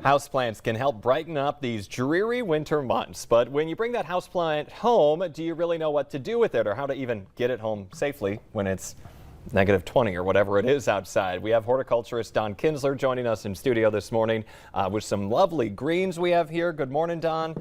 Houseplants can help brighten up these dreary winter months, but when you bring that houseplant home, do you really know what to do with it or how to even get it home safely when it's -20 or whatever it is outside? We have horticulturist Don Kinsler joining us in studio this morning with some lovely greens we have here. Good morning, Don.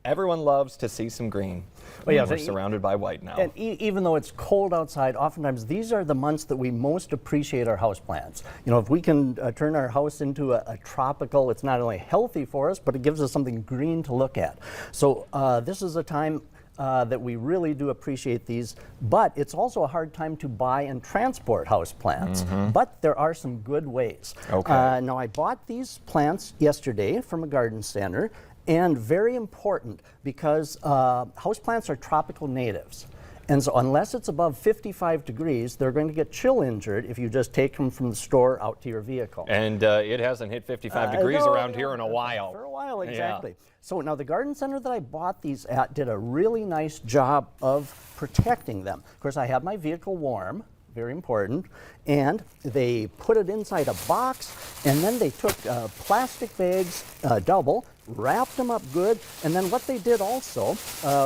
Everyone loves to see some green. Well, yeah, we're surrounded by white now. And even though it's cold outside, oftentimes these are the months that we most appreciate our houseplants. You know, if we can turn our house into a tropical, it's not only healthy for us, but it gives us something green to look at. So this is a time that we really do appreciate these, but it's also a hard time to buy and transport houseplants. But there are some good ways. Okay. Now I bought these plants yesterday from a garden center. And very important because houseplants are tropical natives. And so unless it's above 55 degrees, they're going to get chill injured if you just take them from the store out to your vehicle. And it hasn't hit 55 degrees around here in a while. For a while, exactly. Yeah. So now the garden center that I bought these at did a really nice job of protecting them. Of course, I have my vehicle warm. Very important, and they put it inside a box, and then they took plastic bags, double, wrapped them up good, and then what they did also,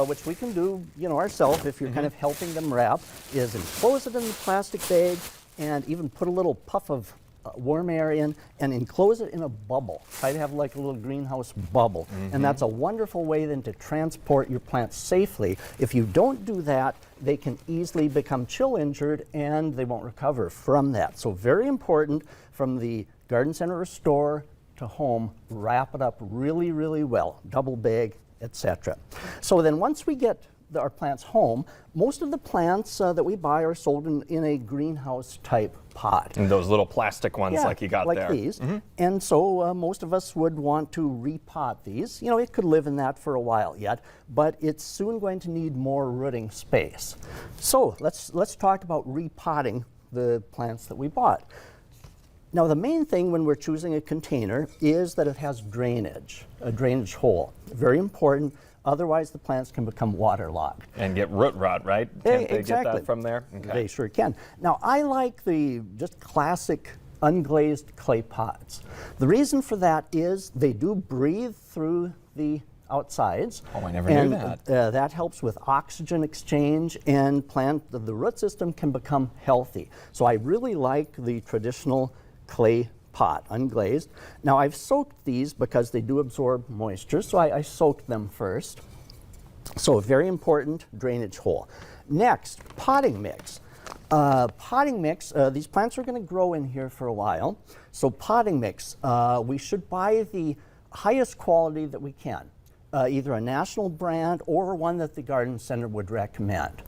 which we can do, you know, ourselves if you're kind of helping them wrap, is enclose it in the plastic bag and even put a little puff of warm air in and enclose it in a bubble. Try to have like a little greenhouse bubble. And that's a wonderful way then to transport your plants safely. If you don't do that, they can easily become chill injured and they won't recover from that. So very important from the garden center or store to home, wrap it up really, really well, double bag, etc. So then once we get our plants home, most of the plants that we buy are sold in a greenhouse type pot. And those little plastic ones like you got like there. Like these. And so most of us would want to repot these. You know, it could live in that for a while yet, but it's soon going to need more rooting space. So let's talk about repotting the plants that we bought. Now the main thing when we're choosing a container is that it has drainage, a drainage hole. Very important. Otherwise, the plants can become waterlogged. And get root rot, right? Can't they get that from there? Okay. They sure can. Now, I like the just classic unglazed clay pots. The reason for that is they do breathe through the outsides. Oh, I never knew that. That helps with oxygen exchange and the root system can become healthy. So I really like the traditional clay pot, unglazed. Now I've soaked these because they do absorb moisture, so I soaked them first. So a very important drainage hole. Next, potting mix. Potting mix, these plants are going to grow in here for a while. So potting mix, we should buy the highest quality that we can, either a national brand or one that the garden center would recommend.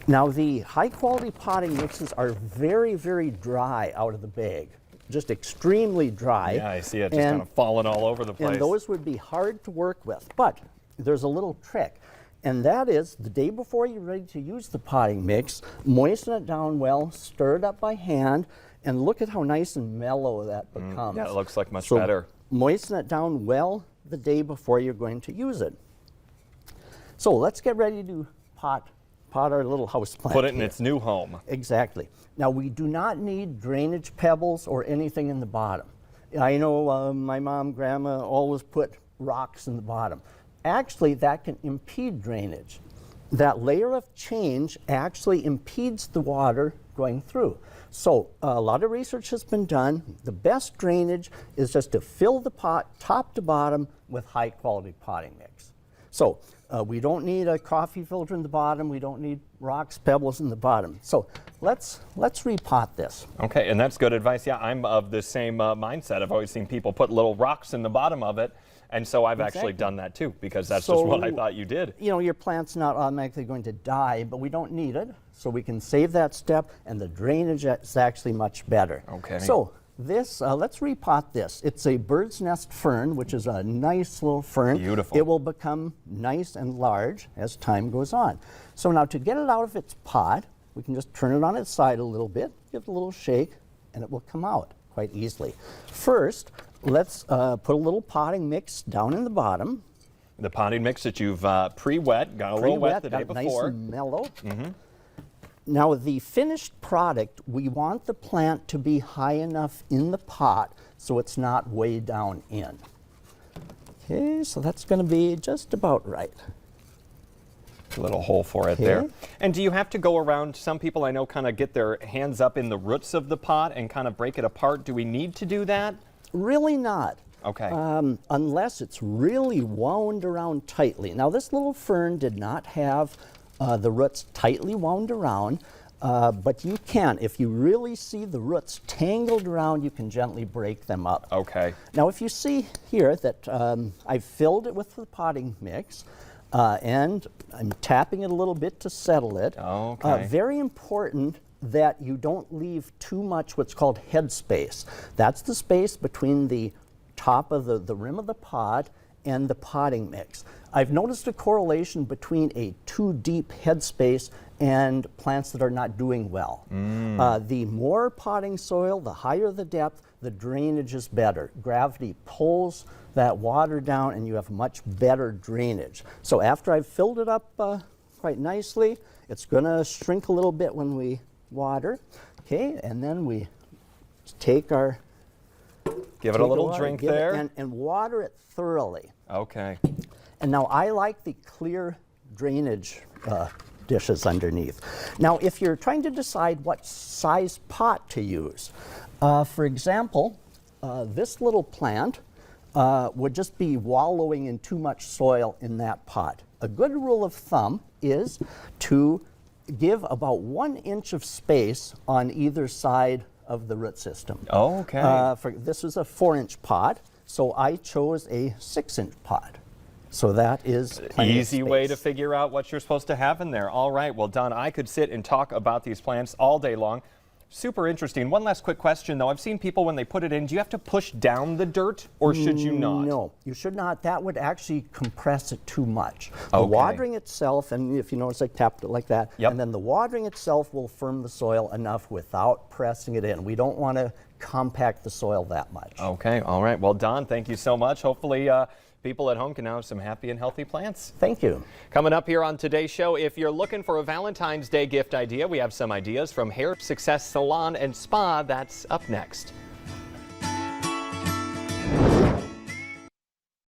Now the high quality potting mixes are very, very dry out of the bag. Just extremely dry. Yeah, I see it just kind of falling all over the place. And those would be hard to work with. But there's a little trick, and that is the day before you're ready to use the potting mix, moisten it down well, stir it up by hand, and look at how nice and mellow that becomes. Yeah, it looks like much better. Moisten it down well the day before you're going to use it. So let's get ready to pot our little house plant. Put it in its new home. Exactly. Now we do not need drainage pebbles or anything in the bottom. I know my mom, grandma always put rocks in the bottom. Actually, that can impede drainage. That layer of change actually impedes the water going through. So a lot of research has been done. The best drainage is just to fill the pot top to bottom with high quality potting mix. So we don't need a coffee filter in the bottom. We don't need rocks, pebbles in the bottom. So let's repot this. Okay, and that's good advice. Yeah, I'm of the same mindset. I've always seen people put little rocks in the bottom of it, and so I've actually done that too, because that's just what I thought you did. You know, your plant's not automatically going to die, but we don't need it, so we can save that step, and the drainage is actually much better. Okay. So this, let's repot this. It's a bird's nest fern, which is a nice little fern. Beautiful. It will become nice and large as time goes on. So now to get it out of its pot, we can just turn it on its side a little bit, give it a little shake, and it will come out quite easily. First, let's put a little potting mix down in the bottom. The potting mix that you've pre-wet, got a little wet the day before. Nice and mellow. Now the finished product, we want the plant to be high enough in the pot so it's not way down in. Okay, so that's going to be just about right. A little hole for it there. And do you have to go around, some people I know kind of get their hands up in the roots of the pot and kind of break it apart. Do we need to do that? Really not. Okay. Unless it's really wound around tightly. Now this little fern did not have the roots tightly wound around, but you can. If you really see the roots tangled around, you can gently break them up. Okay. Now if you see here that I've filled it with the potting mix, and I'm tapping it a little bit to settle it. Okay. Very important that you don't leave too much what's called head space. That's the space between the top of the rim of the pot and the potting mix. I've noticed a correlation between a too deep head space and plants that are not doing well. The more potting soil, the higher the depth, the drainage is better. Gravity pulls that water down and you have much better drainage. So after I've filled it up quite nicely, it's going to shrink a little bit when we water. Okay, and then we take our Give it a little drink there. and water it thoroughly. Okay. And now I like the clear drainage dishes underneath. Now if you're trying to decide what size pot to use, for example, this little plant would just be wallowing in too much soil in that pot. A good rule of thumb is to give about 1 inch of space on either side of the root system. Oh, okay. This is a 4-inch pot, so I chose a 6-inch pot. So that is easy way to figure out what you're supposed to have in there. All right, well, Don, I could sit and talk about these plants all day long. Super interesting. One last quick question, though. I've seen people when they put it in, do you have to push down the dirt or should you not? No, you should not. That would actually compress it too much. The Okay. watering itself, and if you notice I tapped it like that, Yep. and then the watering itself will firm the soil enough without pressing it in. We don't want to compact the soil that much. Okay, all right. Well, Don, thank you so much. Hopefully people at home can now have some happy and healthy plants. Thank you. Coming up here on today's show, if you're looking for a Valentine's Day gift idea, we have some ideas from Hair Success Salon and Spa. That's up next.